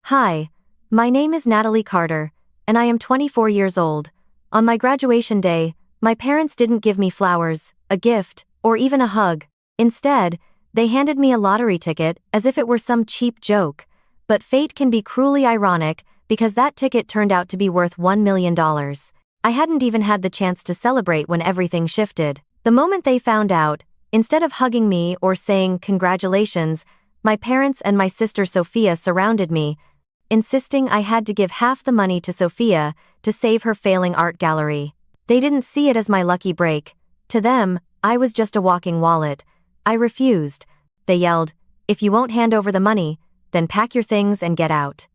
Hi, my name is Natalie Carter, and I am 24 years old. On my graduation day, my parents didn't give me flowers, a gift, or even a hug. Instead, they handed me a lottery ticket as if it were some cheap joke. But fate can be cruelly ironic because that ticket turned out to be worth $1 million. I hadn't even had the chance to celebrate when everything shifted. The moment they found out, instead of hugging me or saying congratulations, my parents and my sister Sophia surrounded me, insisting I had to give half the money to Sophia to save her failing art gallery. They didn't see it as my lucky break. To them, I was just a walking wallet. I refused. They yelled, "If you won't hand over the money, then pack your things and get out."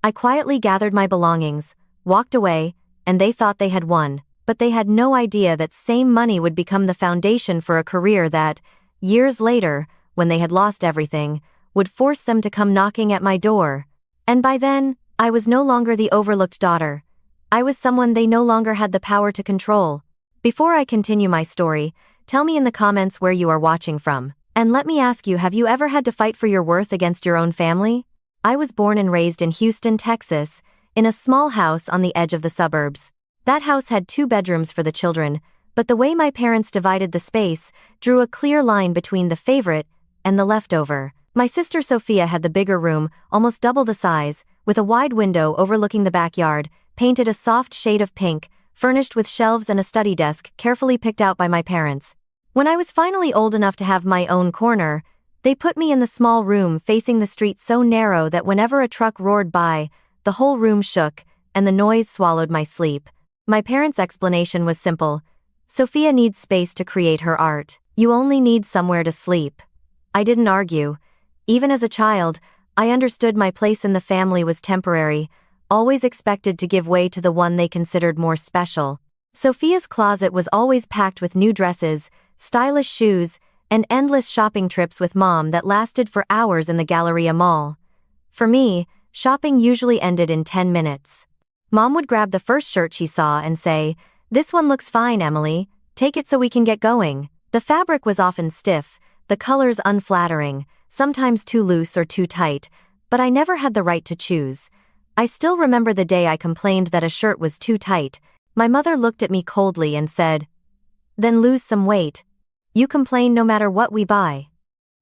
I quietly gathered my belongings, walked away, and they thought they had won. But they had no idea that same money would become the foundation for a career that, years later, when they had lost everything, would force them to come knocking at my door. And by then, I was no longer the overlooked daughter. I was someone they no longer had the power to control. Before I continue my story, tell me in the comments where you are watching from. And let me ask you, have you ever had to fight for your worth against your own family? I was born and raised in Houston, Texas, in a small house on the edge of the suburbs. That house had 2 bedrooms for the children, but the way my parents divided the space drew a clear line between the favorite and the leftover. My sister Sophia had the bigger room, almost double the size, with a wide window overlooking the backyard, painted a soft shade of pink, furnished with shelves and a study desk carefully picked out by my parents. When I was finally old enough to have my own corner, they put me in the small room facing the street so narrow that whenever a truck roared by, the whole room shook, and the noise swallowed my sleep. My parents' explanation was simple. Sophia needs space to create her art. You only need somewhere to sleep. I didn't argue. Even as a child, I understood my place in the family was temporary, always expected to give way to the one they considered more special. Sophia's closet was always packed with new dresses, stylish shoes, and endless shopping trips with Mom that lasted for hours in the Galleria Mall. For me, shopping usually ended in 10 minutes. Mom would grab the first shirt she saw and say, "This one looks fine, Emily. Take it so we can get going." The fabric was often stiff, the colors unflattering, sometimes too loose or too tight, but I never had the right to choose. I still remember the day I complained that a shirt was too tight. My mother looked at me coldly and said, "Then lose some weight. You complain no matter what we buy."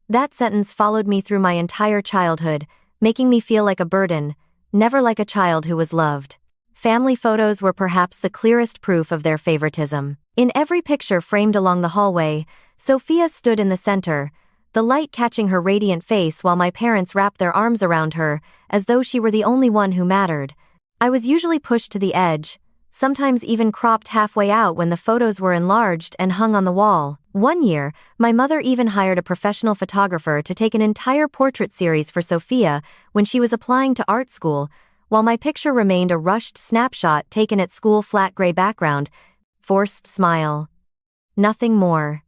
That sentence followed me through my entire childhood, making me feel like a burden, never like a child who was loved. Family photos were perhaps the clearest proof of their favoritism. In every picture framed along the hallway, Sophia stood in the center, the light catching her radiant face while my parents wrapped their arms around her, as though she were the only one who mattered. I was usually pushed to the edge, sometimes even cropped halfway out when the photos were enlarged and hung on the wall. One year, my mother even hired a professional photographer to take an entire portrait series for Sophia when she was applying to art school, while my picture remained a rushed snapshot taken at school, flat gray background, forced smile. Nothing more.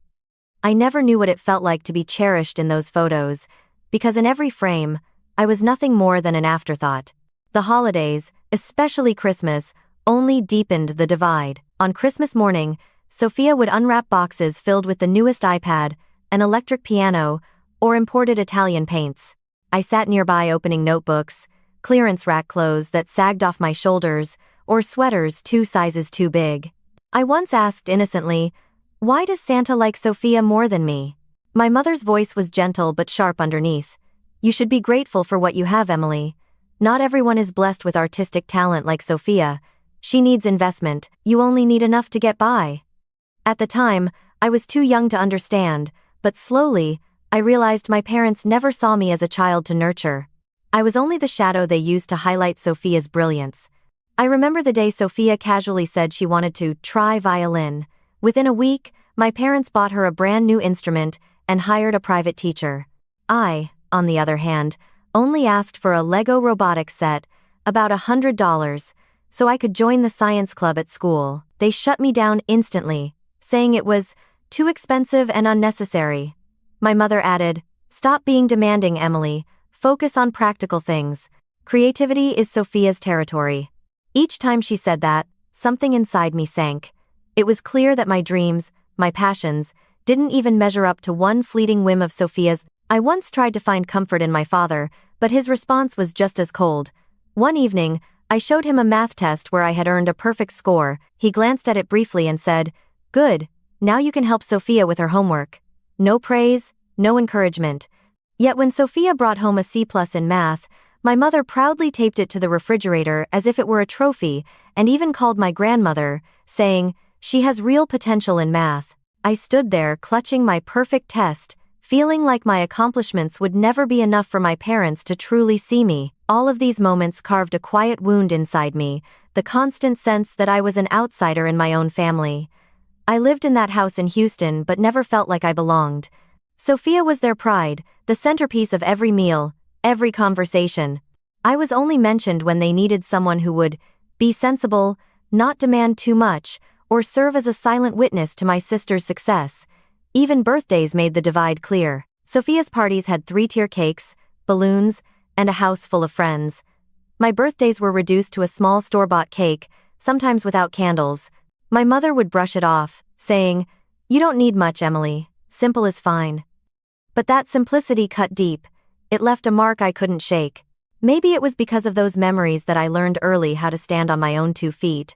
I never knew what it felt like to be cherished in those photos, because in every frame, I was nothing more than an afterthought. The holidays, especially Christmas, only deepened the divide. On Christmas morning, Sophia would unwrap boxes filled with the newest iPad, an electric piano, or imported Italian paints. I sat nearby opening notebooks, clearance rack clothes that sagged off my shoulders, or sweaters 2 sizes too big. I once asked innocently, "Why does Santa like Sophia more than me?" My mother's voice was gentle but sharp underneath. "You should be grateful for what you have, Emily. Not everyone is blessed with artistic talent like Sophia. She needs investment. You only need enough to get by." At the time, I was too young to understand, but slowly, I realized my parents never saw me as a child to nurture. I was only the shadow they used to highlight Sophia's brilliance. I remember the day Sophia casually said she wanted to try violin. Within a week, my parents bought her a brand new instrument and hired a private teacher. I, on the other hand, only asked for a Lego robotics set, about $100, so I could join the science club at school. They shut me down instantly, saying it was too expensive and unnecessary. My mother added, "Stop being demanding, Emily. Focus on practical things. Creativity is Sophia's territory." Each time she said that, something inside me sank. It was clear that my dreams, my passions, didn't even measure up to one fleeting whim of Sophia's. I once tried to find comfort in my father, but his response was just as cold. One evening, I showed him a math test where I had earned a perfect score. He glanced at it briefly and said, "Good, now you can help Sophia with her homework." No praise, no encouragement. Yet when Sophia brought home a C+ in math, my mother proudly taped it to the refrigerator as if it were a trophy, and even called my grandmother, saying, "She has real potential in math." I stood there clutching my perfect test, feeling like my accomplishments would never be enough for my parents to truly see me. All of these moments carved a quiet wound inside me, the constant sense that I was an outsider in my own family. I lived in that house in Houston but never felt like I belonged. Sophia was their pride, the centerpiece of every meal, every conversation. I was only mentioned when they needed someone who would be sensible, not demand too much, or serve as a silent witness to my sister's success. Even birthdays made the divide clear. Sophia's parties had 3-tier cakes, balloons, and a house full of friends. My birthdays were reduced to a small store-bought cake, sometimes without candles. My mother would brush it off, saying, "You don't need much, Emily. Simple is fine." But that simplicity cut deep. It left a mark I couldn't shake. Maybe it was because of those memories that I learned early how to stand on my own 2 feet.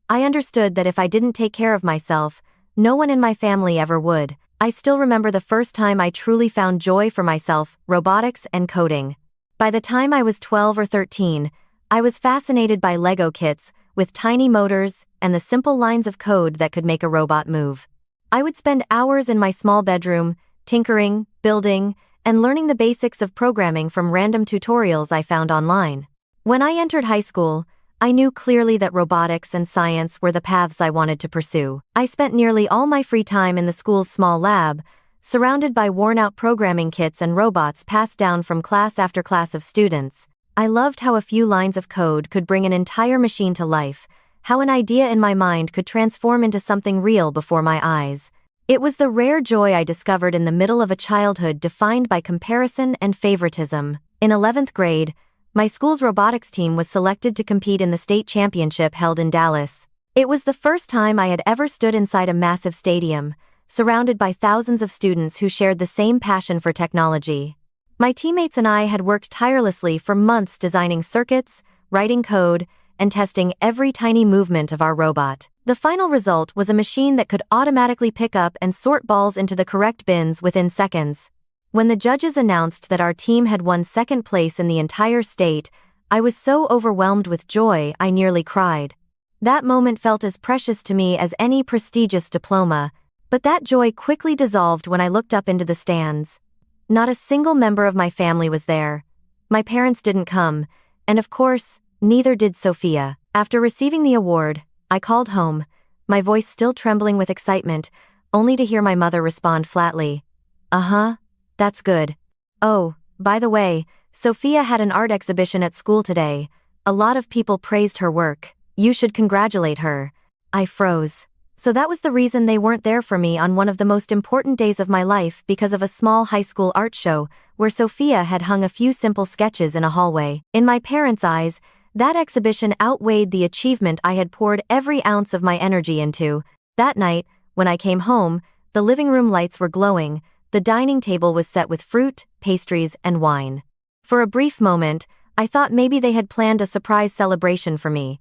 I understood that if I didn't take care of myself, no one in my family ever would. I still remember the first time I truly found joy for myself: robotics and coding. By the time I was 12 or 13, I was fascinated by Lego kits, with tiny motors, and the simple lines of code that could make a robot move. I would spend hours in my small bedroom, tinkering, building, and learning the basics of programming from random tutorials I found online. When I entered high school, I knew clearly that robotics and science were the paths I wanted to pursue. I spent nearly all my free time in the school's small lab, surrounded by worn-out programming kits and robots passed down from class after class of students. I loved how a few lines of code could bring an entire machine to life, how an idea in my mind could transform into something real before my eyes. It was the rare joy I discovered in the middle of a childhood defined by comparison and favoritism. In 11th grade, my school's robotics team was selected to compete in the state championship held in Dallas. It was the first time I had ever stood inside a massive stadium, surrounded by thousands of students who shared the same passion for technology. My teammates and I had worked tirelessly for months designing circuits, writing code, and testing every tiny movement of our robot. The final result was a machine that could automatically pick up and sort balls into the correct bins within seconds. When the judges announced that our team had won second place in the entire state, I was so overwhelmed with joy I nearly cried. That moment felt as precious to me as any prestigious diploma, but that joy quickly dissolved when I looked up into the stands. Not a single member of my family was there. My parents didn't come, and of course, neither did Sophia. After receiving the award, I called home, my voice still trembling with excitement, only to hear my mother respond flatly, "Uh-huh, that's good. Oh, by the way, Sophia had an art exhibition at school today. A lot of people praised her work. You should congratulate her." I froze. So that was the reason they weren't there for me on one of the most important days of my life, because of a small high school art show, where Sophia had hung a few simple sketches in a hallway. In my parents' eyes, that exhibition outweighed the achievement I had poured every ounce of my energy into. That night, when I came home, the living room lights were glowing, the dining table was set with fruit, pastries, and wine. For a brief moment, I thought maybe they had planned a surprise celebration for me.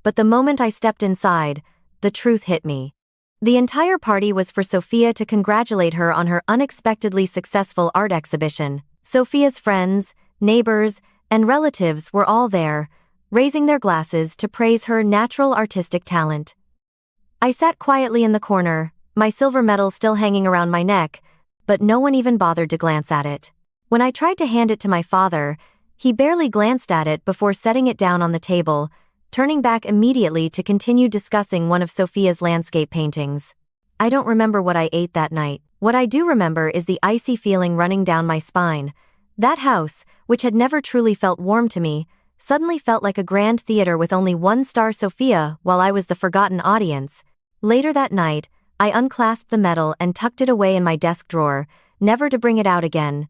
But the moment I stepped inside, the truth hit me. The entire party was for Sophia to congratulate her on her unexpectedly successful art exhibition. Sophia's friends, neighbors, and relatives were all there, raising their glasses to praise her natural artistic talent. I sat quietly in the corner, my silver medal still hanging around my neck, but no one even bothered to glance at it. When I tried to hand it to my father, he barely glanced at it before setting it down on the table, turning back immediately to continue discussing one of Sophia's landscape paintings. I don't remember what I ate that night. What I do remember is the icy feeling running down my spine. That house, which had never truly felt warm to me, suddenly felt like a grand theater with only one star Sophia while I was the forgotten audience. Later that night, I unclasped the medal and tucked it away in my desk drawer, never to bring it out again.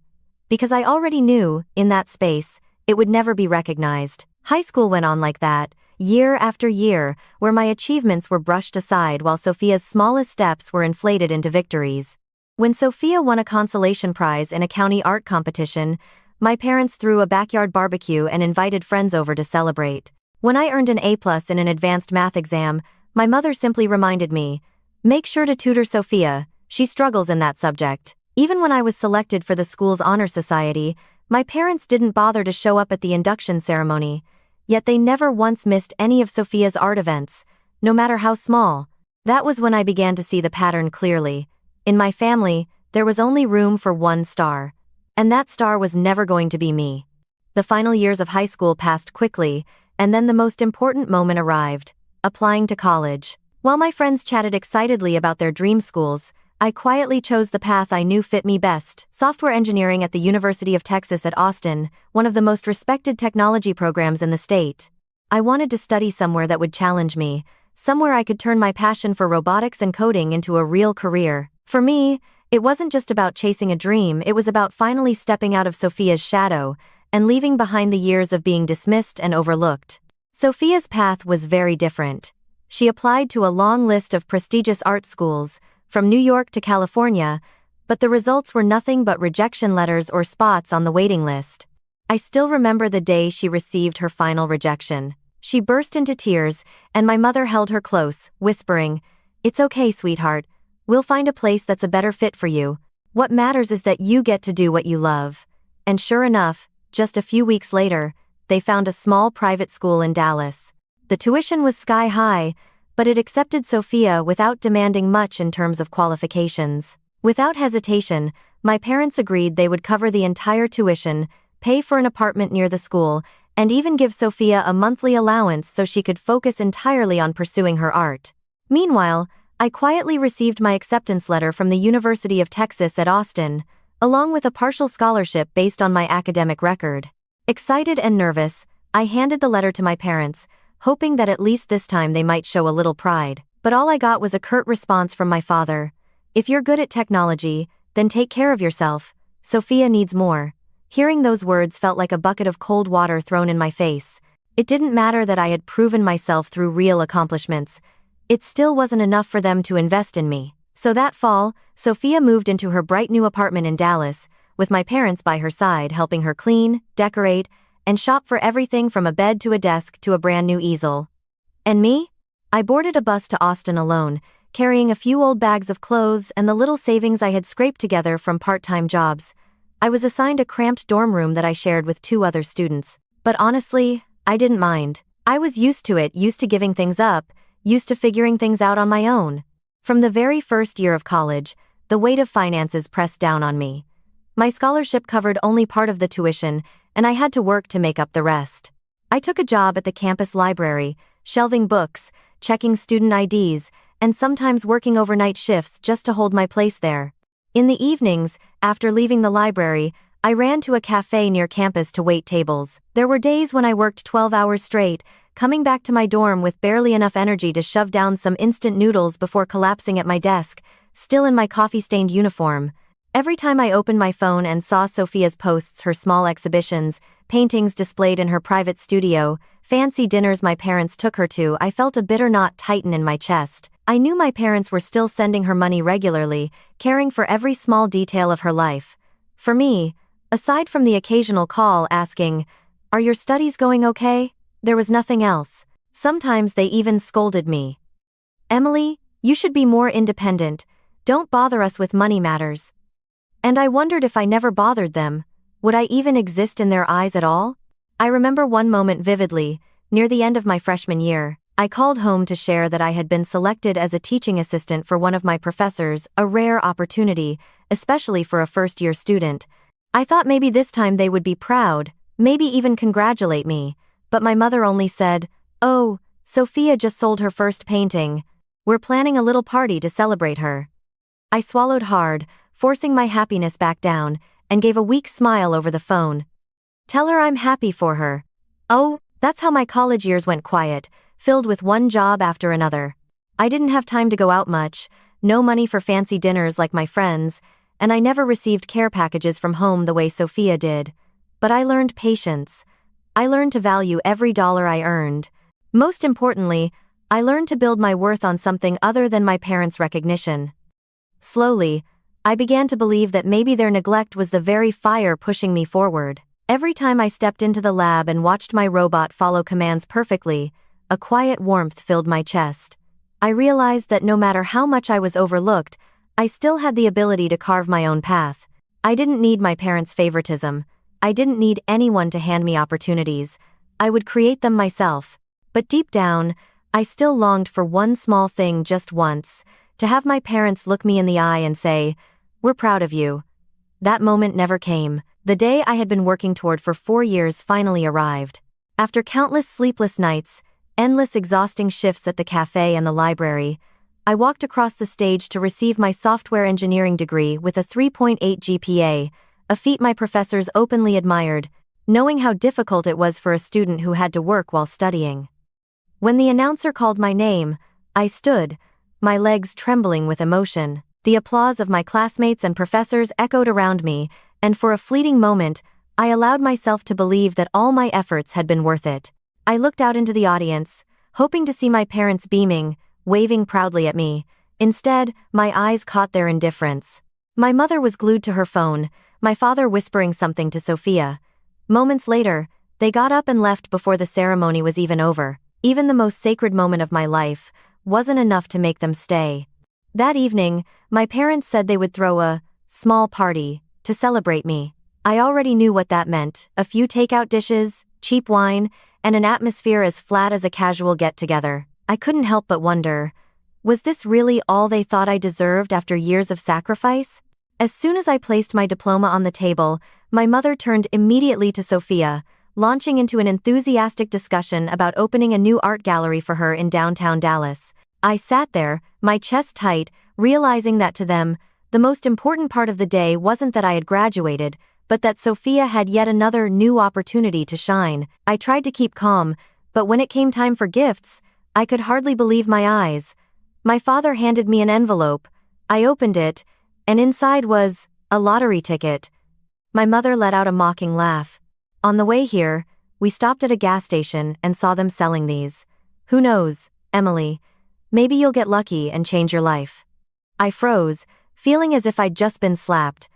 Because I already knew, in that space, it would never be recognized. High school went on like that, year after year, where my achievements were brushed aside while Sophia's smallest steps were inflated into victories. When Sophia won a consolation prize in a county art competition, My parents threw a backyard barbecue and invited friends over to celebrate. When I earned an A+ in an advanced math exam, my mother simply reminded me, "Make sure to tutor Sophia, she struggles in that subject." Even when I was selected for the school's honor society, my parents didn't bother to show up at the induction ceremony, yet they never once missed any of Sophia's art events, no matter how small. That was when I began to see the pattern clearly. In my family, there was only room for one star. And that star was never going to be me. The final years of high school passed quickly, and then the most important moment arrived: applying to college. While my friends chatted excitedly about their dream schools, I quietly chose the path I knew fit me best: software engineering at the University of Texas at Austin, one of the most respected technology programs in the state. I wanted to study somewhere that would challenge me, somewhere I could turn my passion for robotics and coding into a real career. For me, it wasn't just about chasing a dream, it was about finally stepping out of Sophia's shadow and leaving behind the years of being dismissed and overlooked. Sophia's path was very different. She applied to a long list of prestigious art schools, from New York to California, but the results were nothing but rejection letters or spots on the waiting list. I still remember the day she received her final rejection. She burst into tears, and my mother held her close, whispering, "It's okay, sweetheart. We'll find a place that's a better fit for you. What matters is that you get to do what you love." And sure enough, just a few weeks later, they found a small private school in Dallas. The tuition was sky high, but it accepted Sophia without demanding much in terms of qualifications. Without hesitation, my parents agreed they would cover the entire tuition, pay for an apartment near the school, and even give Sophia a monthly allowance so she could focus entirely on pursuing her art. Meanwhile, I quietly received my acceptance letter from the University of Texas at Austin, along with a partial scholarship based on my academic record. Excited and nervous, I handed the letter to my parents, hoping that at least this time they might show a little pride. But all I got was a curt response from my father: "If you're good at technology, then take care of yourself. Sophia needs more." Hearing those words felt like a bucket of cold water thrown in my face. It didn't matter that I had proven myself through real accomplishments. It still wasn't enough for them to invest in me. So that fall, Sophia moved into her bright new apartment in Dallas, with my parents by her side helping her clean, decorate, and shop for everything from a bed to a desk to a brand new easel. And me? I boarded a bus to Austin alone, carrying a few old bags of clothes and the little savings I had scraped together from part-time jobs. I was assigned a cramped dorm room that I shared with 2 other students. But honestly, I didn't mind. I was used to it, used to giving things up, used to figuring things out on my own. From the very first year of college, the weight of finances pressed down on me. My scholarship covered only part of the tuition, and I had to work to make up the rest. I took a job at the campus library, shelving books, checking student IDs, and sometimes working overnight shifts just to hold my place there. In the evenings, after leaving the library, I ran to a cafe near campus to wait tables. There were days when I worked 12 hours straight, coming back to my dorm with barely enough energy to shove down some instant noodles before collapsing at my desk, still in my coffee-stained uniform. Every time I opened my phone and saw Sophia's posts, her small exhibitions, paintings displayed in her private studio, fancy dinners my parents took her to, I felt a bitter knot tighten in my chest. I knew my parents were still sending her money regularly, caring for every small detail of her life. For me, aside from the occasional call asking, "Are your studies going okay?" there was nothing else. Sometimes they even scolded me. "Emily, you should be more independent. Don't bother us with money matters." And I wondered if I never bothered them, would I even exist in their eyes at all? I remember one moment vividly. Near the end of my freshman year, I called home to share that I had been selected as a teaching assistant for one of my professors, a rare opportunity, especially for a first-year student. I thought maybe this time they would be proud, maybe even congratulate me, but my mother only said, "Oh, Sophia just sold her first painting. We're planning a little party to celebrate her." I swallowed hard, forcing my happiness back down, and gave a weak smile over the phone. "Tell her I'm happy for her." Oh, that's how my college years went quiet, filled with one job after another. I didn't have time to go out much, no money for fancy dinners like my friends, and I never received care packages from home the way Sophia did. But I learned patience. I learned to value every dollar I earned. Most importantly, I learned to build my worth on something other than my parents' recognition. Slowly, I began to believe that maybe their neglect was the very fire pushing me forward. Every time I stepped into the lab and watched my robot follow commands perfectly, a quiet warmth filled my chest. I realized that no matter how much I was overlooked, I still had the ability to carve my own path. I didn't need my parents' favoritism. I didn't need anyone to hand me opportunities. I would create them myself. But deep down, I still longed for one small thing just once, to have my parents look me in the eye and say, "We're proud of you." That moment never came. The day I had been working toward for 4 years finally arrived. After countless sleepless nights, endless exhausting shifts at the cafe and the library, I walked across the stage to receive my software engineering degree with a 3.8 GPA, a feat my professors openly admired, knowing how difficult it was for a student who had to work while studying. When the announcer called my name, I stood, my legs trembling with emotion. The applause of my classmates and professors echoed around me, and for a fleeting moment, I allowed myself to believe that all my efforts had been worth it. I looked out into the audience, hoping to see my parents beaming, waving proudly at me. Instead, my eyes caught their indifference. My mother was glued to her phone, my father whispering something to Sophia. Moments later, they got up and left before the ceremony was even over. Even the most sacred moment of my life wasn't enough to make them stay. That evening, my parents said they would throw a small party to celebrate me. I already knew what that meant: a few takeout dishes, cheap wine, and an atmosphere as flat as a casual get-together. I couldn't help but wonder, was this really all they thought I deserved after years of sacrifice? As soon as I placed my diploma on the table, my mother turned immediately to Sophia, launching into an enthusiastic discussion about opening a new art gallery for her in downtown Dallas. I sat there, my chest tight, realizing that to them, the most important part of the day wasn't that I had graduated, but that Sophia had yet another new opportunity to shine. I tried to keep calm, but when it came time for gifts, I could hardly believe my eyes. My father handed me an envelope. I opened it, and inside was a lottery ticket. My mother let out a mocking laugh. On the way here, we stopped at a gas station and saw them selling these. "Who knows, Emily? Maybe you'll get lucky and change your life." I froze, feeling as if I'd just been slapped.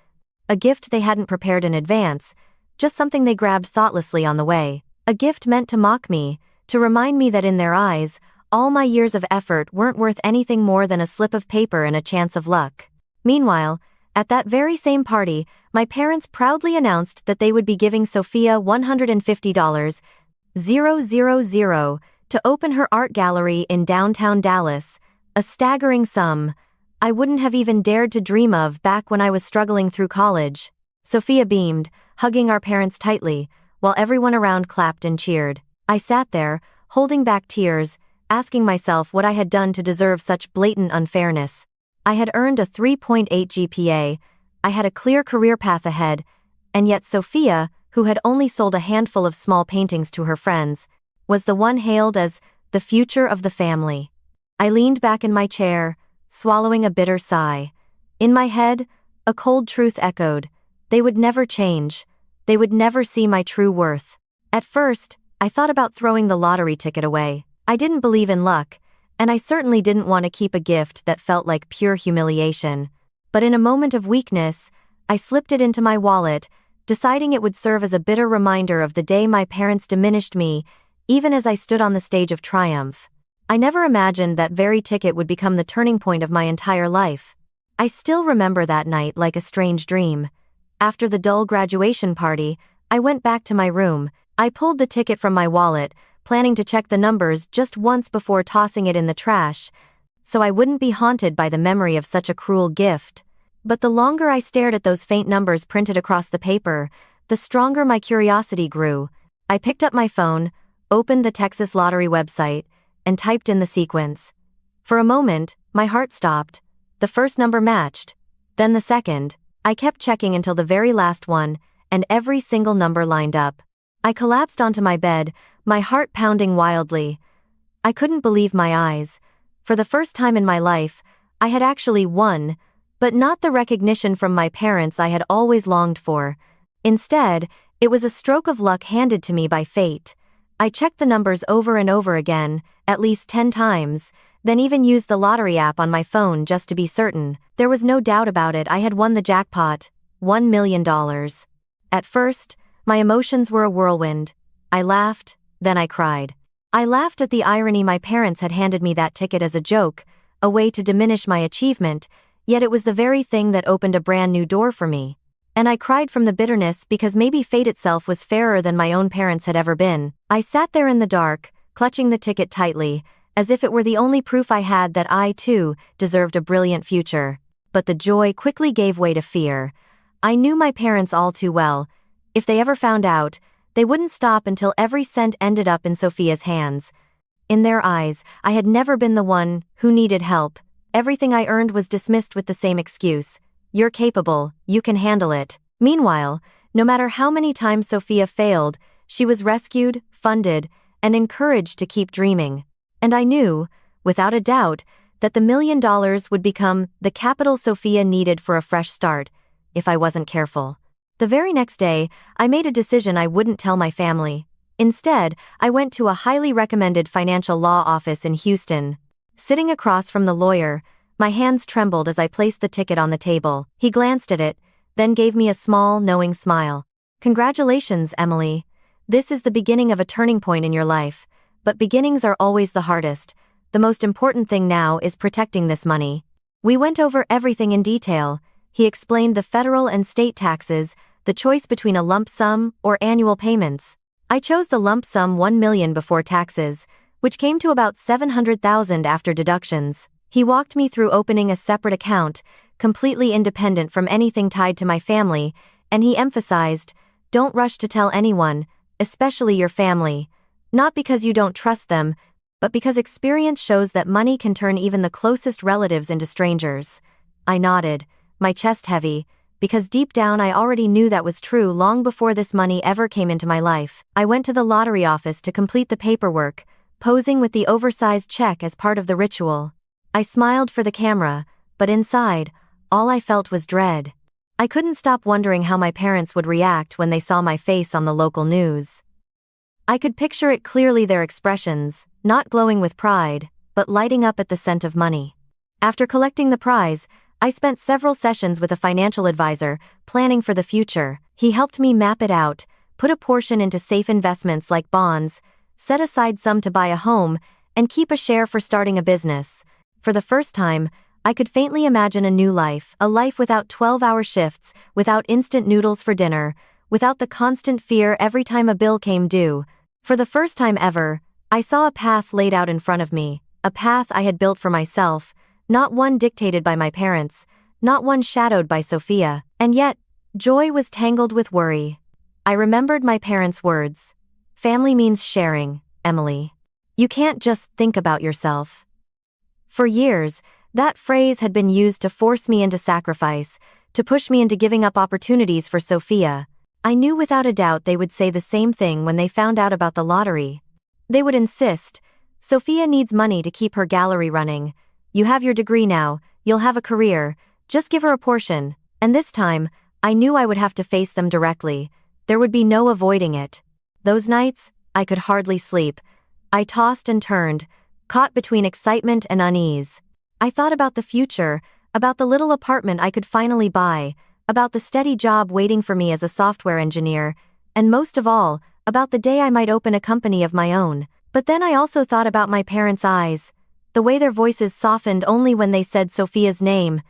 A gift they hadn't prepared in advance, just something they grabbed thoughtlessly on the way. A gift meant to mock me, to remind me that in their eyes, all my years of effort weren't worth anything more than a slip of paper and a chance of luck. Meanwhile, at that very same party, my parents proudly announced that they would be giving Sophia $150,000 to open her art gallery in downtown Dallas, a staggering sum I wouldn't have even dared to dream of back when I was struggling through college. Sophia beamed, hugging our parents tightly, while everyone around clapped and cheered. I sat there, holding back tears, asking myself what I had done to deserve such blatant unfairness. I had earned a 3.8 GPA, I had a clear career path ahead, and yet Sophia, who had only sold a handful of small paintings to her friends, was the one hailed as the future of the family. I leaned back in my chair, swallowing a bitter sigh. In my head, a cold truth echoed: they would never change. They would never see my true worth. At first, I thought about throwing the lottery ticket away. I didn't believe in luck, and I certainly didn't want to keep a gift that felt like pure humiliation. But in a moment of weakness, I slipped it into my wallet, deciding it would serve as a bitter reminder of the day my parents diminished me, even as I stood on the stage of triumph. I never imagined that very ticket would become the turning point of my entire life. I still remember that night like a strange dream. After the dull graduation party, I went back to my room. I pulled the ticket from my wallet, planning to check the numbers just once before tossing it in the trash, so I wouldn't be haunted by the memory of such a cruel gift. But the longer I stared at those faint numbers printed across the paper, the stronger my curiosity grew. I picked up my phone, opened the Texas Lottery website, and typed in the sequence. For a moment, my heart stopped. The first number matched. Then the second. I kept checking until the very last one, and every single number lined up. I collapsed onto my bed, my heart pounding wildly. I couldn't believe my eyes. For the first time in my life, I had actually won, but not the recognition from my parents I had always longed for. Instead, it was a stroke of luck handed to me by fate. I checked the numbers over and over again, at least 10 times, then even used the lottery app on my phone just to be certain. There was no doubt about it, I had won the jackpot, $1 million. At first, My emotions were a whirlwind. I laughed, then I cried. I laughed at the irony my parents had handed me that ticket as a joke, a way to diminish my achievement, yet it was the very thing that opened a brand new door for me. And I cried from the bitterness because maybe fate itself was fairer than my own parents had ever been. I sat there in the dark, clutching the ticket tightly, as if it were the only proof I had that I, too, deserved a brilliant future. But the joy quickly gave way to fear. I knew my parents all too well. If they ever found out, they wouldn't stop until every cent ended up in Sophia's hands. In their eyes, I had never been the one who needed help. Everything I earned was dismissed with the same excuse. You're capable, you can handle it. Meanwhile, no matter how many times Sophia failed, she was rescued, funded, and encouraged to keep dreaming. And I knew, without a doubt, that the $1 million would become the capital Sophia needed for a fresh start, if I wasn't careful. The very next day, I made a decision I wouldn't tell my family. Instead, I went to a highly recommended financial law office in Houston. Sitting across from the lawyer, my hands trembled as I placed the ticket on the table. He glanced at it, then gave me a small, knowing smile. Congratulations, Emily. This is the beginning of a turning point in your life. But beginnings are always the hardest. The most important thing now is protecting this money. We went over everything in detail. He explained the federal and state taxes, the choice between a lump sum or annual payments. I chose the lump sum $1 million before taxes, which came to about $700,000 after deductions. He walked me through opening a separate account, completely independent from anything tied to my family, and he emphasized, don't rush to tell anyone, especially your family. Not because you don't trust them, but because experience shows that money can turn even the closest relatives into strangers. I nodded, my chest heavy, because deep down I already knew that was true long before this money ever came into my life. I went to the lottery office to complete the paperwork, posing with the oversized check as part of the ritual. I smiled for the camera, but inside, all I felt was dread. I couldn't stop wondering how my parents would react when they saw my face on the local news. I could picture it clearly, their expressions, not glowing with pride, but lighting up at the scent of money. After collecting the prize, I spent several sessions with a financial advisor, planning for the future. He helped me map it out, put a portion into safe investments like bonds, set aside some to buy a home, and keep a share for starting a business. For the first time, I could faintly imagine a new life, a life without 12-hour shifts, without instant noodles for dinner, without the constant fear every time a bill came due. For the first time ever, I saw a path laid out in front of me, a path I had built for myself, not one dictated by my parents, not one shadowed by Sophia. And yet, joy was tangled with worry. I remembered my parents' words. Family means sharing, Emily. You can't just think about yourself. For years, that phrase had been used to force me into sacrifice, to push me into giving up opportunities for Sophia. I knew without a doubt they would say the same thing when they found out about the lottery. They would insist, Sophia needs money to keep her gallery running. You have your degree now, you'll have a career, just give her a portion. And this time, I knew I would have to face them directly. There would be no avoiding it. Those nights, I could hardly sleep. I tossed and turned, caught between excitement and unease. I thought about the future, about the little apartment I could finally buy, about the steady job waiting for me as a software engineer, and most of all, about the day I might open a company of my own. But then I also thought about my parents' eyes, the way their voices softened only when they said Sophia's name,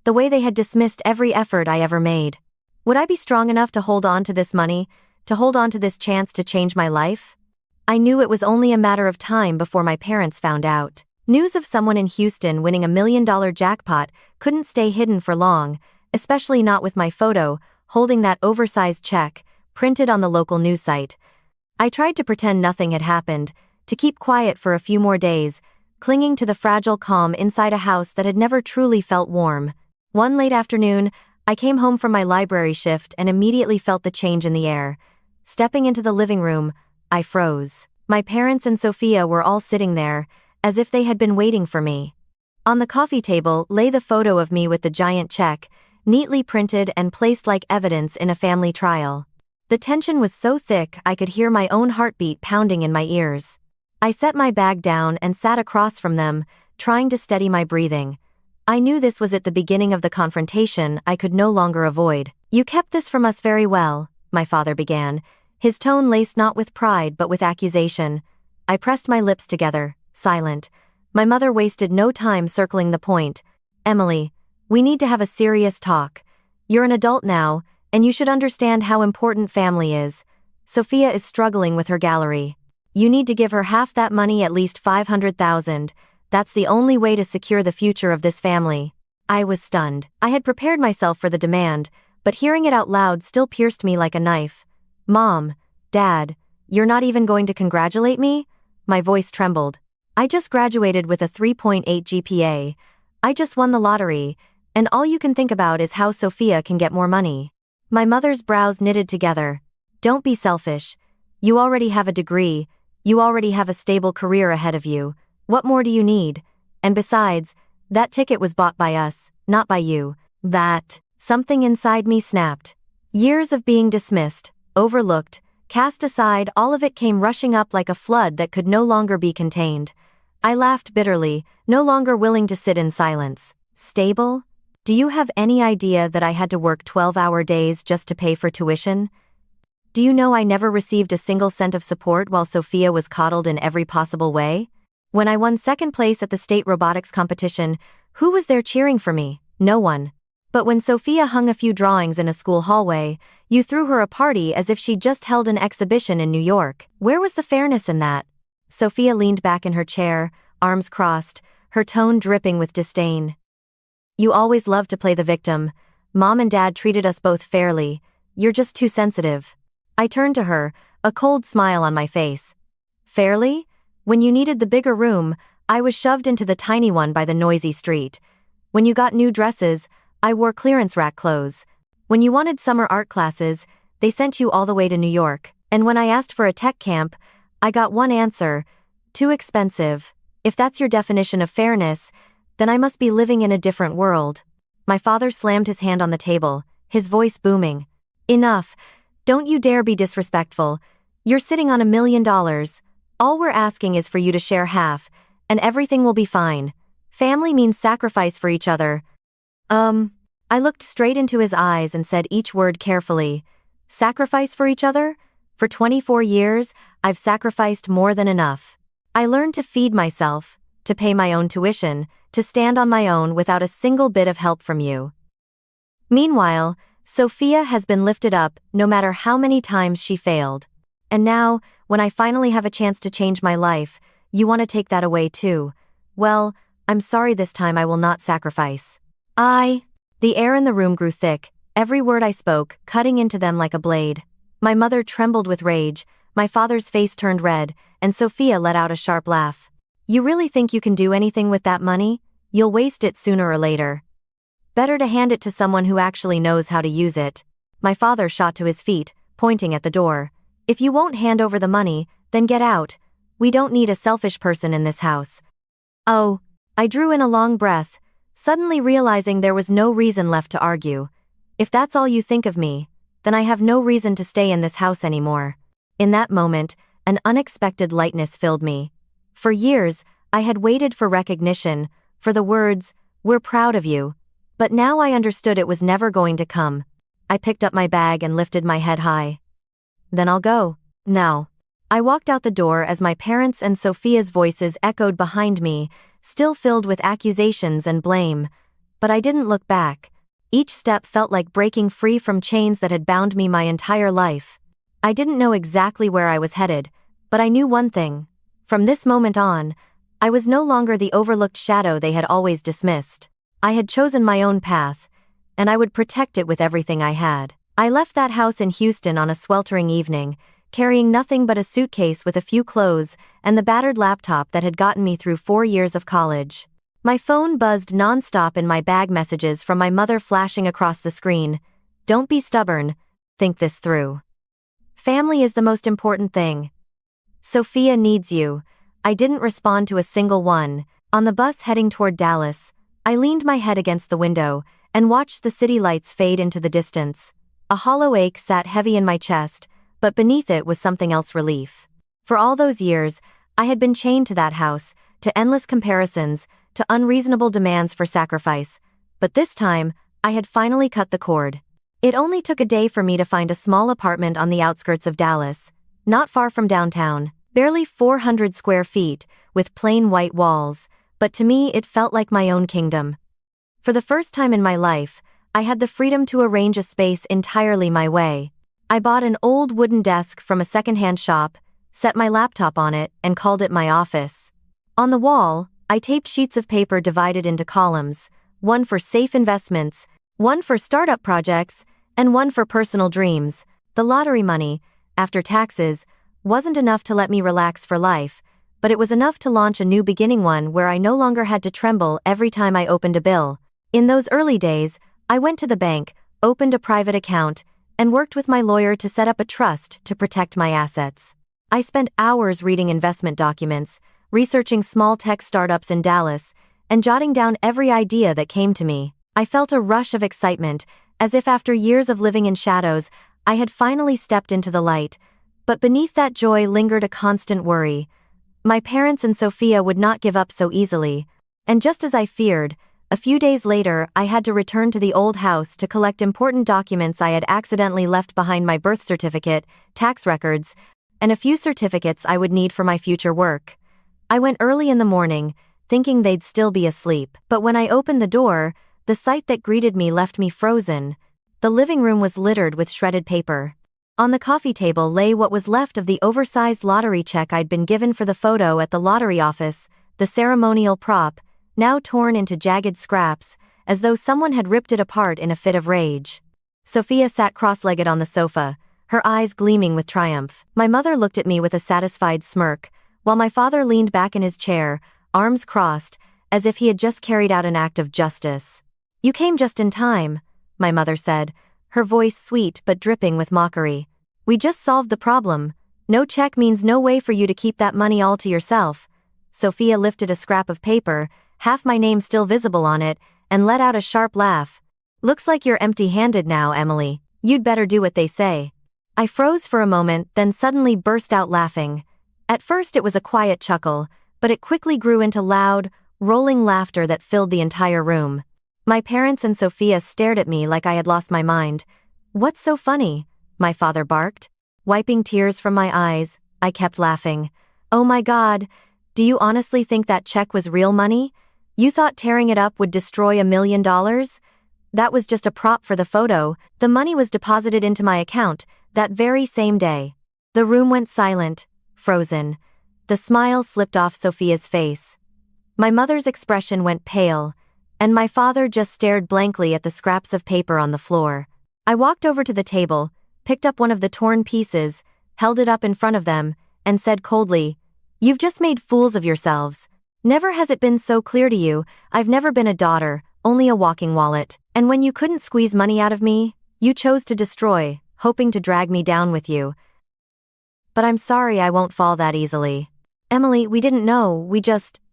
the way they had dismissed every effort I ever made. Would I be strong enough to hold on to this money, to hold on to this chance to change my life? I knew it was only a matter of time before my parents found out. News of someone in Houston winning $1 million jackpot couldn't stay hidden for long, especially not with my photo, holding that oversized check, printed on the local news site. I tried to pretend nothing had happened, to keep quiet for a few more days, clinging to the fragile calm inside a house that had never truly felt warm. One late afternoon, I came home from my library shift and immediately felt the change in the air. Stepping into the living room, I froze. My parents and Sophia were all sitting there, as if they had been waiting for me. On the coffee table lay the photo of me with the giant check, neatly printed and placed like evidence in a family trial. The tension was so thick I could hear my own heartbeat pounding in my ears. I set my bag down and sat across from them, trying to steady my breathing. I knew this was at the beginning of the confrontation I could no longer avoid. You kept this from us very well, my father began, his tone laced not with pride but with accusation. I pressed my lips together, silent. My mother wasted no time circling the point. Emily, we need to have a serious talk. You're an adult now, and you should understand how important family is. Sophia is struggling with her gallery. You need to give her half that money, at least $500,000. That's the only way to secure the future of this family. I was stunned. I had prepared myself for the demand, but hearing it out loud still pierced me like a knife. Mom, Dad, you're not even going to congratulate me? My voice trembled. I just graduated with a 3.8 GPA. I just won the lottery, and all you can think about is how Sophia can get more money. My mother's brows knitted together. Don't be selfish. You already have a degree. You already have a stable career ahead of you. What more do you need? And besides, that ticket was bought by us, not by you. Something inside me snapped. Years of being dismissed, overlooked, cast aside, all of it came rushing up like a flood that could no longer be contained. I laughed bitterly, no longer willing to sit in silence. Stable? Do you have any idea that I had to work 12-hour days just to pay for tuition? Do you know I never received a single cent of support while Sophia was coddled in every possible way? When I won second place at the state robotics competition, who was there cheering for me? No one. But when Sophia hung a few drawings in a school hallway, you threw her a party as if she'd just held an exhibition in New York. Where was the fairness in that? Sophia leaned back in her chair, arms crossed, her tone dripping with disdain. You always loved to play the victim. Mom and Dad treated us both fairly. You're just too sensitive. I turned to her, a cold smile on my face. Fairly? When you needed the bigger room, I was shoved into the tiny one by the noisy street. When you got new dresses, I wore clearance rack clothes. When you wanted summer art classes, they sent you all the way to New York. And when I asked for a tech camp, I got one answer: too expensive. If that's your definition of fairness, then I must be living in a different world. My father slammed his hand on the table, his voice booming. Enough. Don't you dare be disrespectful. You're sitting on $1 million. All we're asking is for you to share half, and everything will be fine. Family means sacrifice for each other. I looked straight into his eyes and said each word carefully. Sacrifice for each other? For 24 years, I've sacrificed more than enough. I learned to feed myself, to pay my own tuition, to stand on my own without a single bit of help from you. Meanwhile, Sophia has been lifted up no matter how many times she failed. And now, when I finally have a chance to change my life, you want to take that away too. Well, I'm sorry, this time I will not sacrifice. The air in the room grew thick, every word I spoke cutting into them like a blade. My mother trembled with rage, my father's face turned red, and Sophia let out a sharp laugh. You really think you can do anything with that money? You'll waste it sooner or later. Better to hand it to someone who actually knows how to use it. My father shot to his feet, pointing at the door. If you won't hand over the money, then get out. We don't need a selfish person in this house. Oh, I drew in a long breath, suddenly realizing there was no reason left to argue. If that's all you think of me, then I have no reason to stay in this house anymore. In that moment, an unexpected lightness filled me. For years, I had waited for recognition, for the words, "We're proud of you." But now I understood it was never going to come. I picked up my bag and lifted my head high. Then I'll go. Now. I walked out the door as my parents' and Sophia's voices echoed behind me, still filled with accusations and blame. But I didn't look back. Each step felt like breaking free from chains that had bound me my entire life. I didn't know exactly where I was headed, but I knew one thing. From this moment on, I was no longer the overlooked shadow they had always dismissed. I had chosen my own path, and I would protect it with everything I had. I left that house in Houston on a sweltering evening, carrying nothing but a suitcase with a few clothes and the battered laptop that had gotten me through 4 years of college. My phone buzzed nonstop in my bag, messages from my mother flashing across the screen. Don't be stubborn. Think this through. Family is the most important thing. Sophia needs you. I didn't respond to a single one. On the bus heading toward Dallas, I leaned my head against the window and watched the city lights fade into the distance. A hollow ache sat heavy in my chest, but beneath it was something else: relief. For all those years, I had been chained to that house, to endless comparisons, to unreasonable demands for sacrifice. But this time, I had finally cut the cord. It only took a day for me to find a small apartment on the outskirts of Dallas, not far from downtown, barely 400 square feet, with plain white walls, but to me it felt like my own kingdom. For the first time in my life, I had the freedom to arrange a space entirely my way. I bought an old wooden desk from a secondhand shop, set my laptop on it, and called it my office. On the wall, I taped sheets of paper divided into columns, one for safe investments, one for startup projects, and one for personal dreams. The lottery money, after taxes, wasn't enough to let me relax for life, but it was enough to launch a new beginning, one where I no longer had to tremble every time I opened a bill. In those early days, I went to the bank, opened a private account, and worked with my lawyer to set up a trust to protect my assets. I spent hours reading investment documents, researching small tech startups in Dallas, and jotting down every idea that came to me. I felt a rush of excitement, as if after years of living in shadows, I had finally stepped into the light. But beneath that joy lingered a constant worry. My parents and Sophia would not give up so easily, and just as I feared, a few days later I had to return to the old house to collect important documents I had accidentally left behind: my birth certificate, tax records, and a few certificates I would need for my future work. I went early in the morning, thinking they'd still be asleep, but when I opened the door, the sight that greeted me left me frozen. The living room was littered with shredded paper. On the coffee table lay what was left of the oversized lottery check I'd been given for the photo at the lottery office, the ceremonial prop, now torn into jagged scraps, as though someone had ripped it apart in a fit of rage. Sophia sat cross-legged on the sofa, her eyes gleaming with triumph. My mother looked at me with a satisfied smirk, while my father leaned back in his chair, arms crossed, as if he had just carried out an act of justice. "You came just in time," my mother said, her voice sweet but dripping with mockery. "We just solved the problem. No check means no way for you to keep that money all to yourself." Sophia lifted a scrap of paper, half my name still visible on it, and let out a sharp laugh. "Looks like you're empty-handed now, Emily. You'd better do what they say." I froze for a moment, then suddenly burst out laughing. At first it was a quiet chuckle, but it quickly grew into loud, rolling laughter that filled the entire room. My parents and Sophia stared at me like I had lost my mind. "What's so funny?" my father barked. Wiping tears from my eyes, I kept laughing. "Oh my God, do you honestly think that check was real money? You thought tearing it up would destroy $1 million? That was just a prop for the photo. The money was deposited into my account that very same day." The room went silent, frozen. The smile slipped off Sophia's face. My mother's expression went pale, and my father just stared blankly at the scraps of paper on the floor. I walked over to the table, picked up one of the torn pieces, held it up in front of them, and said coldly, "You've just made fools of yourselves. Never has it been so clear to you. I've never been a daughter, only a walking wallet. And when you couldn't squeeze money out of me, you chose to destroy, hoping to drag me down with you. But I'm sorry, I won't fall that easily. Emily, we didn't know,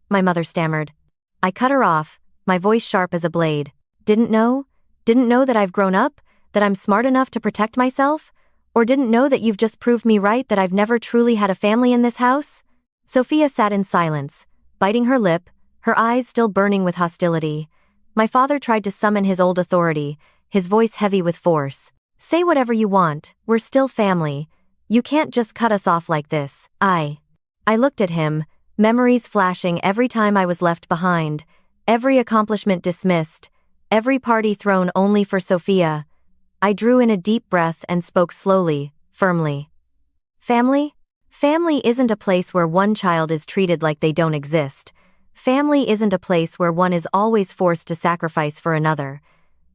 my mother stammered. I cut her off, my voice sharp as a blade. Didn't know? Didn't know that I've grown up? That I'm smart enough to protect myself? Or didn't know that you've just proved me right, that I've never truly had a family in this house?" Sophia sat in silence, biting her lip, her eyes still burning with hostility. My father tried to summon his old authority, his voice heavy with force. "Say whatever you want, we're still family. You can't just cut us off like this." I looked at him, memories flashing every time I was left behind, every accomplishment dismissed, every party thrown only for Sophia. I drew in a deep breath and spoke slowly, firmly. "Family? Family isn't a place where one child is treated like they don't exist. Family isn't a place where one is always forced to sacrifice for another.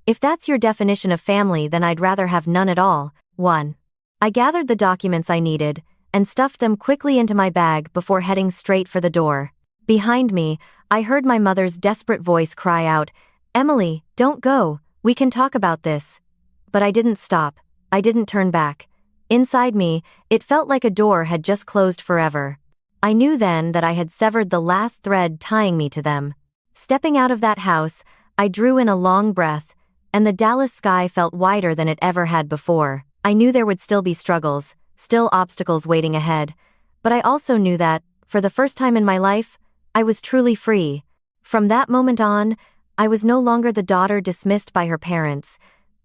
If that's your definition of family, then I'd rather have none at all." 1. I gathered the documents I needed, and stuffed them quickly into my bag before heading straight for the door. Behind me, I heard my mother's desperate voice cry out, "Emily, don't go, we can talk about this." But I didn't stop, I didn't turn back. Inside me, it felt like a door had just closed forever. I knew then that I had severed the last thread tying me to them. Stepping out of that house, I drew in a long breath, and the Dallas sky felt wider than it ever had before. I knew there would still be struggles, still obstacles waiting ahead, but I also knew that, for the first time in my life, I was truly free. From that moment on, I was no longer the daughter dismissed by her parents,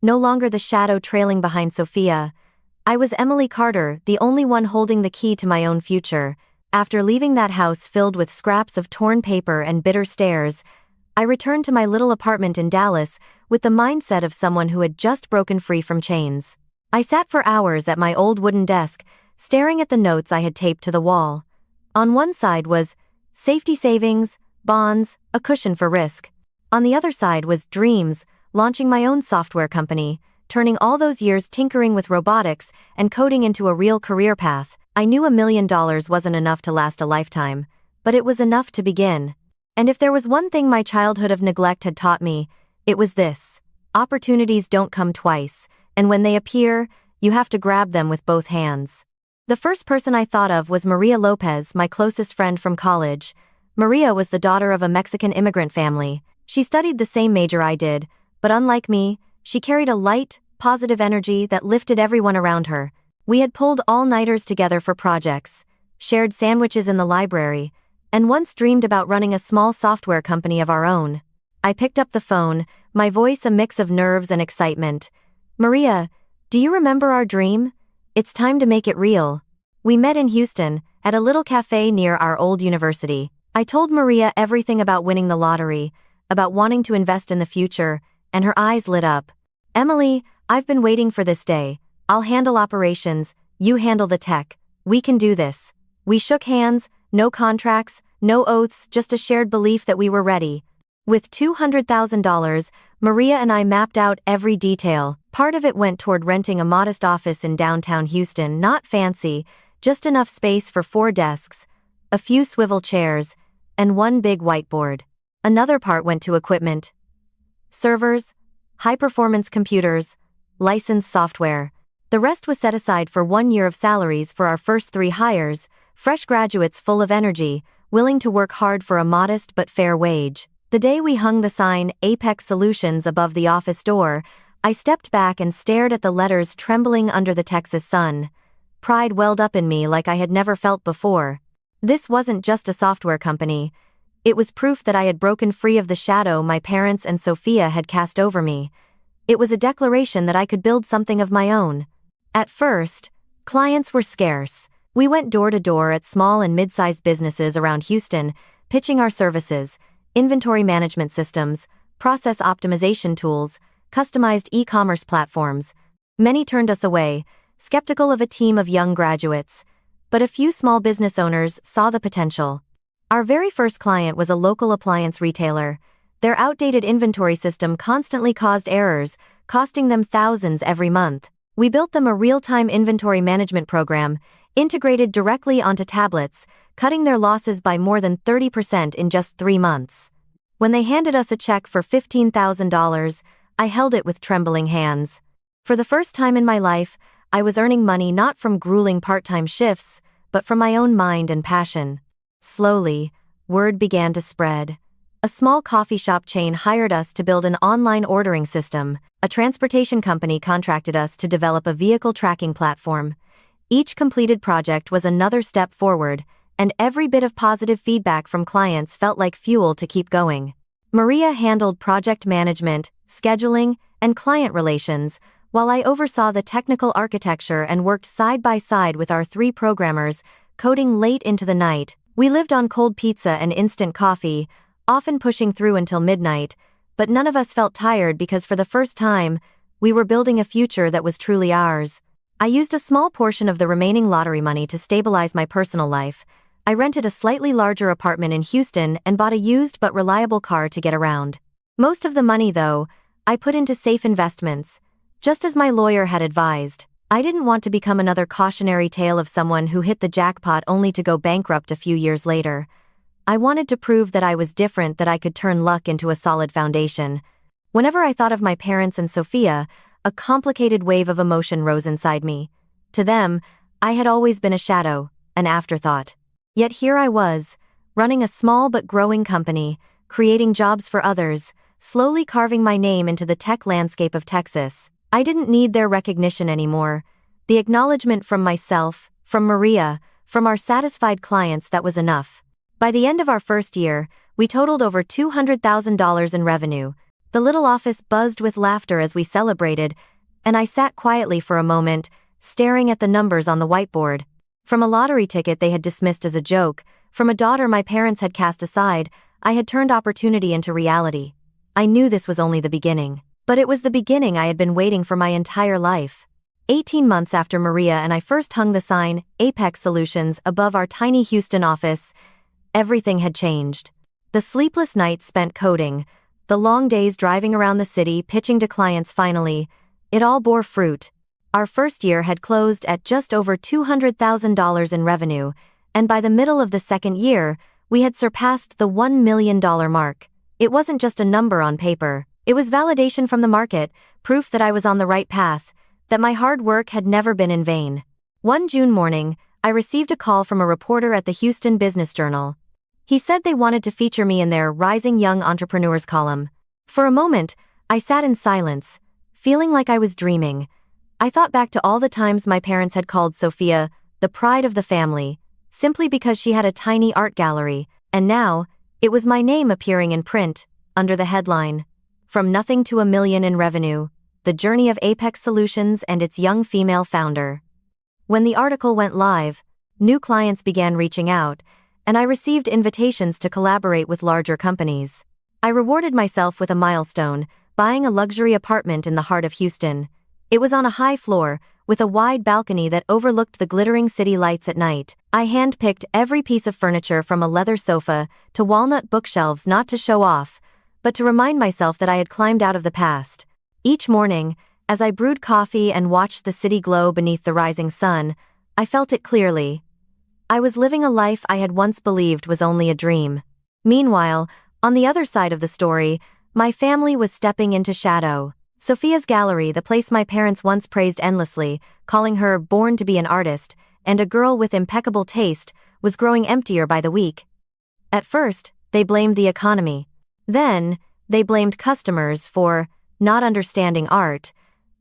no longer the shadow trailing behind Sophia. I was Emily Carter, the only one holding the key to my own future. After leaving that house filled with scraps of torn paper and bitter stares, I returned to my little apartment in Dallas with the mindset of someone who had just broken free from chains. I sat for hours at my old wooden desk, staring at the notes I had taped to the wall. On one side was safety savings, bonds, a cushion for risk. On the other side was dreams, launching my own software company, turning all those years tinkering with robotics and coding into a real career path. I knew $1 million wasn't enough to last a lifetime, but it was enough to begin. And if there was one thing my childhood of neglect had taught me, it was this: opportunities don't come twice, and when they appear, you have to grab them with both hands. The first person I thought of was Maria Lopez, my closest friend from college. Maria was the daughter of a Mexican immigrant family. She studied the same major I did, but unlike me, she carried a light, positive energy that lifted everyone around her. We had pulled all-nighters together for projects, shared sandwiches in the library, and once dreamed about running a small software company of our own. I picked up the phone, my voice a mix of nerves and excitement. "Maria, do you remember our dream? It's time to make it real." We met in Houston, at a little cafe near our old university. I told Maria everything about winning the lottery, about wanting to invest in the future, and her eyes lit up. "Emily, I've been waiting for this day. I'll handle operations, you handle the tech. We can do this." We shook hands, no contracts, no oaths, just a shared belief that we were ready. With $200,000, Maria and I mapped out every detail. Part of it went toward renting a modest office in downtown Houston, not fancy, just enough space for 4 desks, a few swivel chairs, and one big whiteboard. Another part went to equipment: servers, high-performance computers, licensed software. The rest was set aside for 1 year of salaries for our first 3 hires, fresh graduates full of energy, willing to work hard for a modest but fair wage. The day we hung the sign Apex Solutions above the office door, I stepped back and stared at the letters trembling under the Texas sun. Pride welled up in me like I had never felt before. This wasn't just a software company. It was proof that I had broken free of the shadow my parents and Sophia had cast over me. It was a declaration that I could build something of my own. At first, clients were scarce. We went door to door at small and mid-sized businesses around Houston, pitching our services: inventory management systems, process optimization tools, customized e-commerce platforms. Many turned us away, skeptical of a team of young graduates, but a few small business owners saw the potential. Our very first client was a local appliance retailer. Their outdated inventory system constantly caused errors, costing them thousands every month. We built them a real-time inventory management program, integrated directly onto tablets, cutting their losses by more than 30% in just 3 months. When they handed us a check for $15,000, I held it with trembling hands. For the first time in my life, I was earning money not from grueling part-time shifts, but from my own mind and passion. Slowly, word began to spread. A small coffee shop chain hired us to build an online ordering system. A transportation company contracted us to develop a vehicle tracking platform. Each completed project was another step forward, and every bit of positive feedback from clients felt like fuel to keep going. Maria handled project management, scheduling, and client relations, while I oversaw the technical architecture and worked side by side with our 3 programmers, coding late into the night. We lived on cold pizza and instant coffee, often pushing through until midnight, but none of us felt tired because for the first time, we were building a future that was truly ours. I used a small portion of the remaining lottery money to stabilize my personal life. I rented a slightly larger apartment in Houston and bought a used but reliable car to get around. Most of the money, though, I put into safe investments, just as my lawyer had advised. I didn't want to become another cautionary tale of someone who hit the jackpot only to go bankrupt a few years later. I wanted to prove that I was different, that I could turn luck into a solid foundation. Whenever I thought of my parents and Sophia, a complicated wave of emotion rose inside me. To them, I had always been a shadow, an afterthought. Yet here I was, running a small but growing company, creating jobs for others, slowly carving my name into the tech landscape of Texas. I didn't need their recognition anymore. The acknowledgement from myself, from Maria, from our satisfied clients, that was enough. By the end of our first year, we totaled over $200,000 in revenue. The little office buzzed with laughter as we celebrated, and I sat quietly for a moment, staring at the numbers on the whiteboard. From a lottery ticket they had dismissed as a joke, from a daughter my parents had cast aside, I had turned opportunity into reality. I knew this was only the beginning. But it was the beginning I had been waiting for my entire life. 18 months after Maria and I first hung the sign, Apex Solutions, above our tiny Houston office, everything had changed. The sleepless nights spent coding, the long days driving around the city pitching to clients finally, it all bore fruit. Our first year had closed at just over $200,000 in revenue, and by the middle of the second year, we had surpassed the $1 million mark. It wasn't just a number on paper. It was validation from the market, proof that I was on the right path, that my hard work had never been in vain. One June morning, I received a call from a reporter at the Houston Business Journal. He said they wanted to feature me in their Rising Young Entrepreneurs column. For a moment, I sat in silence, feeling like I was dreaming. I thought back to all the times my parents had called Sophia the pride of the family, simply because she had a tiny art gallery, and now, it was my name appearing in print, under the headline, "From Nothing to $1 Million in Revenue, The Journey of Apex Solutions and Its Young Female Founder." When the article went live, new clients began reaching out, and I received invitations to collaborate with larger companies. I rewarded myself with a milestone, buying a luxury apartment in the heart of Houston. It was on a high floor, with a wide balcony that overlooked the glittering city lights at night. I hand-picked every piece of furniture from a leather sofa to walnut bookshelves, not to show off, but to remind myself that I had climbed out of the past. Each morning, as I brewed coffee and watched the city glow beneath the rising sun, I felt it clearly. I was living a life I had once believed was only a dream. Meanwhile, on the other side of the story, my family was stepping into shadow. Sophia's gallery, the place my parents once praised endlessly, calling her born to be an artist, and a girl with impeccable taste, was growing emptier by the week. At first, they blamed the economy. Then, they blamed customers for not understanding art.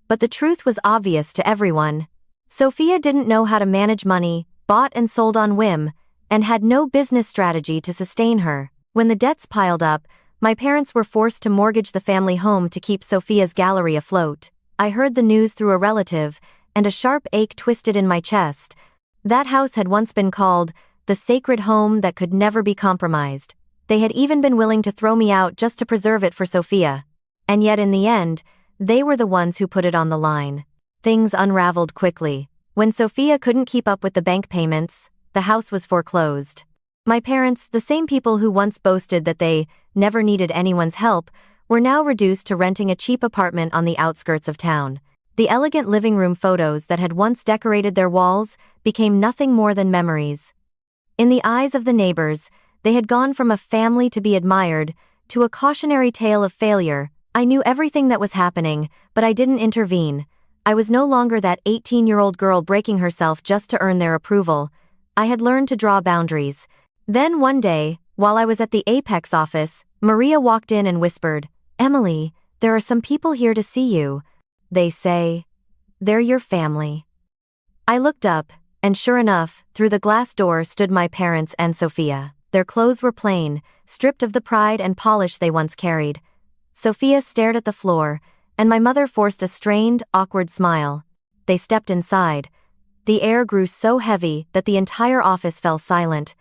But the truth was obvious to everyone. Sophia didn't know how to manage money, bought and sold on whim, and had no business strategy to sustain her. When the debts piled up, my parents were forced to mortgage the family home to keep Sophia's gallery afloat. I heard the news through a relative, and a sharp ache twisted in my chest. That house had once been called the sacred home that could never be compromised. They had even been willing to throw me out just to preserve it for Sophia. And yet in the end, they were the ones who put it on the line. Things unraveled quickly. When Sophia couldn't keep up with the bank payments, the house was foreclosed. My parents, the same people who once boasted that they never needed anyone's help, were now reduced to renting a cheap apartment on the outskirts of town. The elegant living room photos that had once decorated their walls became nothing more than memories. In the eyes of the neighbors, they had gone from a family to be admired to a cautionary tale of failure. I knew everything that was happening, but I didn't intervene. I was no longer that 18-year-old girl breaking herself just to earn their approval. I had learned to draw boundaries. Then one day, while I was at the Apex office, Maria walked in and whispered, "Emily, there are some people here to see you. They say they're your family." I looked up, and sure enough, through the glass door stood my parents and Sophia. Their clothes were plain, stripped of the pride and polish they once carried. Sophia stared at the floor, and my mother forced a strained, awkward smile. They stepped inside. The air grew so heavy that the entire office fell silent.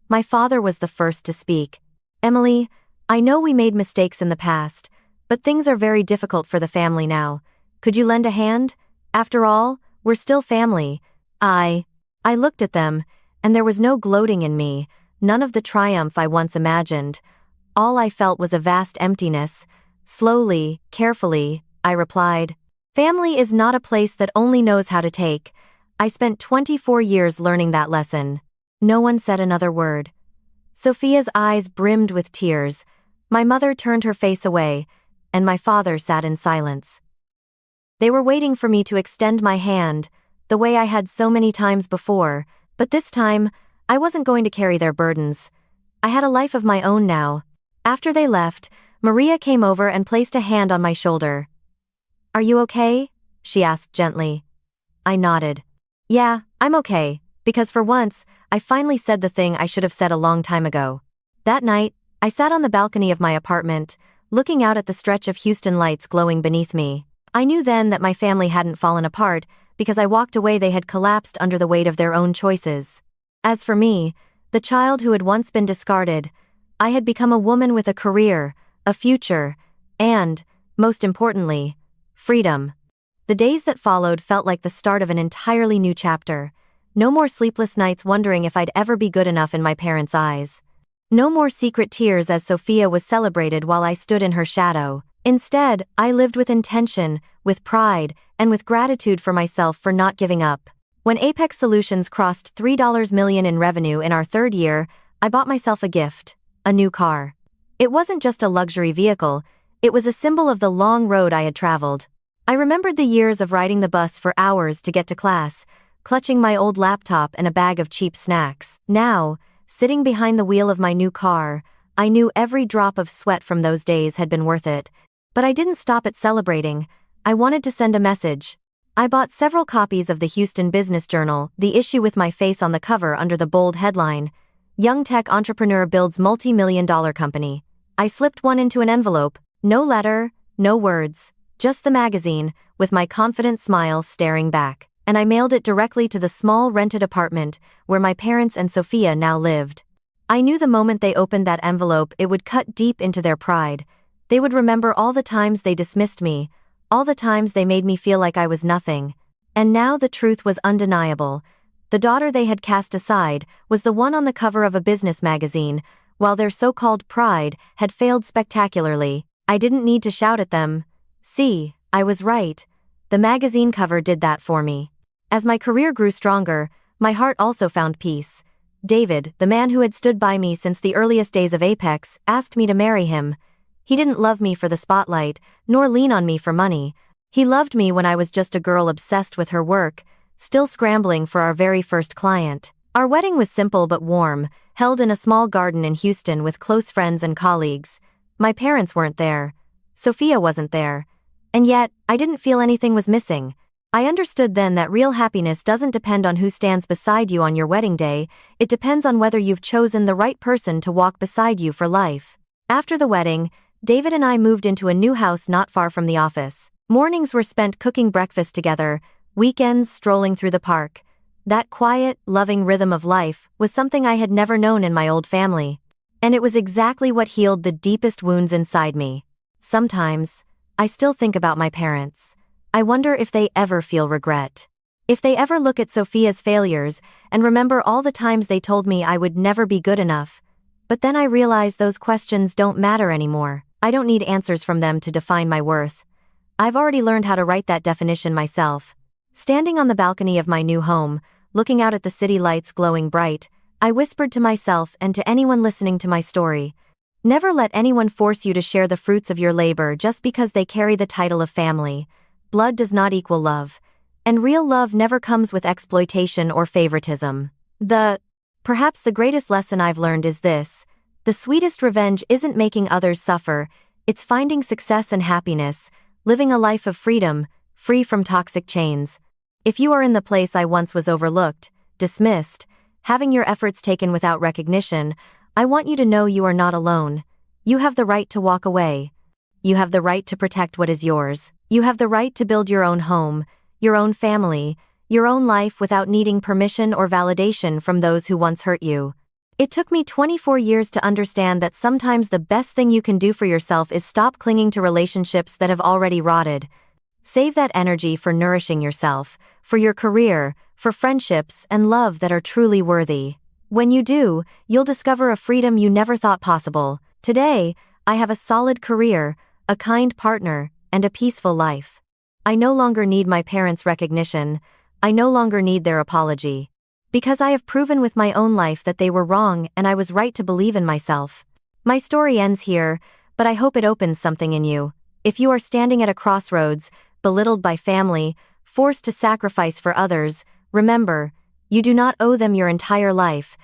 My father was the first to speak. "Emily, I know we made mistakes in the past, but things are very difficult for the family now. Could you lend a hand? After all, we're still family." I looked at them, and there was no gloating in me, none of the triumph I once imagined. All I felt was a vast emptiness. Slowly, carefully, I replied, "Family is not a place that only knows how to take. I spent 24 years learning that lesson." No one said another word. Sophia's eyes brimmed with tears. My mother turned her face away, and my father sat in silence. They were waiting for me to extend my hand, the way I had so many times before, but this time, I wasn't going to carry their burdens. I had a life of my own now. After they left, Maria came over and placed a hand on my shoulder. "Are you okay?" she asked gently. I nodded. "Yeah, I'm okay, because for once, I finally said the thing I should have said a long time ago." That night, I sat on the balcony of my apartment, looking out at the stretch of Houston lights glowing beneath me. I knew then that my family hadn't fallen apart, because I walked away they had collapsed under the weight of their own choices. As for me, the child who had once been discarded, I had become a woman with a career, a future, and, most importantly, freedom. The days that followed felt like the start of an entirely new chapter. No more sleepless nights wondering if I'd ever be good enough in my parents' eyes. No more secret tears as Sophia was celebrated while I stood in her shadow. Instead, I lived with intention, with pride, and with gratitude for myself for not giving up. When Apex Solutions crossed $3 million in revenue in our third year, I bought myself a gift, a new car. It wasn't just a luxury vehicle, it was a symbol of the long road I had traveled. I remembered the years of riding the bus for hours to get to class, clutching my old laptop and a bag of cheap snacks. Now, sitting behind the wheel of my new car, I knew every drop of sweat from those days had been worth it. But I didn't stop at celebrating. I wanted to send a message. I bought several copies of the Houston Business Journal, the issue with my face on the cover under the bold headline, "Young Tech Entrepreneur Builds Multi-Million-Dollar Company." I slipped one into an envelope, no letter, no words, just the magazine, with my confident smile staring back, and I mailed it directly to the small rented apartment where my parents and Sophia now lived. I knew the moment they opened that envelope it would cut deep into their pride. They would remember all the times they dismissed me, all the times they made me feel like I was nothing. And now the truth was undeniable. The daughter they had cast aside was the one on the cover of a business magazine, while their so-called pride had failed spectacularly. I didn't need to shout at them. See, I was right. The magazine cover did that for me. As my career grew stronger, my heart also found peace. David, the man who had stood by me since the earliest days of Apex, asked me to marry him. He didn't love me for the spotlight, nor lean on me for money. He loved me when I was just a girl obsessed with her work, still scrambling for our very first client. Our wedding was simple but warm, held in a small garden in Houston with close friends and colleagues. My parents weren't there. Sophia wasn't there. And yet, I didn't feel anything was missing. I understood then that real happiness doesn't depend on who stands beside you on your wedding day, it depends on whether you've chosen the right person to walk beside you for life. After the wedding, David and I moved into a new house not far from the office. Mornings were spent cooking breakfast together, weekends strolling through the park. That quiet, loving rhythm of life was something I had never known in my old family. And it was exactly what healed the deepest wounds inside me. Sometimes, I still think about my parents. I wonder if they ever feel regret. If they ever look at Sophia's failures and remember all the times they told me I would never be good enough. But then I realize those questions don't matter anymore. I don't need answers from them to define my worth. I've already learned how to write that definition myself. Standing on the balcony of my new home, looking out at the city lights glowing bright, I whispered to myself and to anyone listening to my story, never let anyone force you to share the fruits of your labor just because they carry the title of family. Blood does not equal love. And real love never comes with exploitation or favoritism. Perhaps the greatest lesson I've learned is this: the sweetest revenge isn't making others suffer, it's finding success and happiness, living a life of freedom, free from toxic chains. If you are in the place I once was, overlooked, dismissed, having your efforts taken without recognition, I want you to know you are not alone. You have the right to walk away. You have the right to protect what is yours. You have the right to build your own home, your own family, your own life without needing permission or validation from those who once hurt you. It took me 24 years to understand that sometimes the best thing you can do for yourself is stop clinging to relationships that have already rotted. Save that energy for nourishing yourself, for your career, for friendships and love that are truly worthy. When you do, you'll discover a freedom you never thought possible. Today, I have a solid career, a kind partner, and a peaceful life. I no longer need my parents' recognition. I no longer need their apology. Because I have proven with my own life that they were wrong and I was right to believe in myself. My story ends here, but I hope it opens something in you. If you are standing at a crossroads, belittled by family, forced to sacrifice for others, remember, you do not owe them your entire life.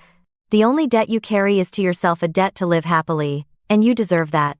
The only debt you carry is to yourself, a debt to live happily, and you deserve that.